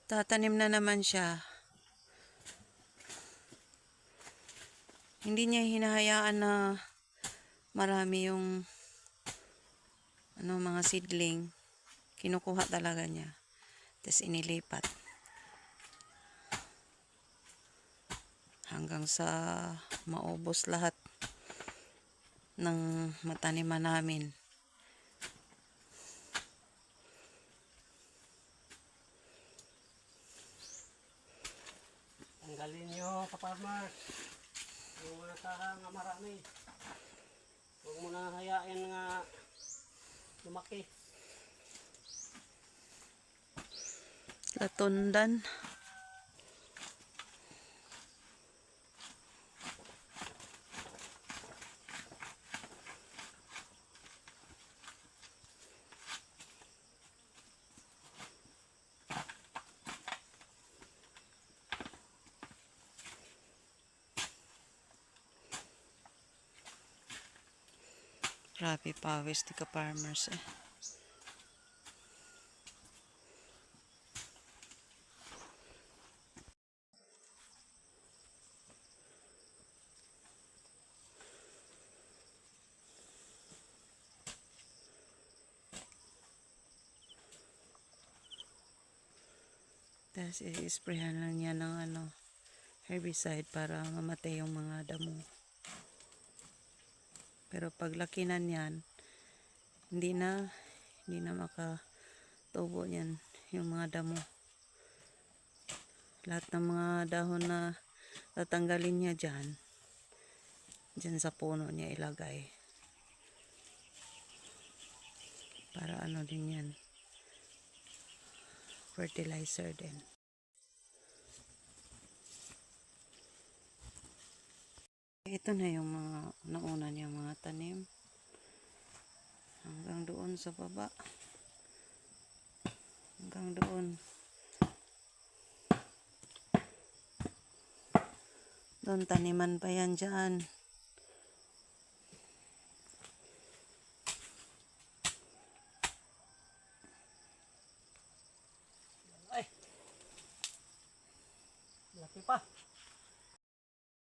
Tatanim na naman siya. Hindi niya hinahayaan na marami yung mga seedling. Kinukuha talaga niya. Tapos inilipat. Hanggang sa maubos lahat ng mataniman namin. Tanggalin nyo, ka-farmer. Huwag mo na tara nga marami. Huwag mo na hayain nga lumaki. Latundan. Grabe pawis di ka-farmers eh. Tapos i-sprayhan lang niya ng herbicide para mamatay yung mga damo. Pero pag laki na niyan, hindi na makatubo niyan yung mga damo. Lahat ng mga dahon na tatanggalin niya dyan sa puno niya ilagay. Para din yan. Fertilizer din. Ito na yung mga nauna niyang mga tanim. Hanggang doon sa baba. Hanggang doon. Doon taniman pa yan dyan. Ay! Laki pa.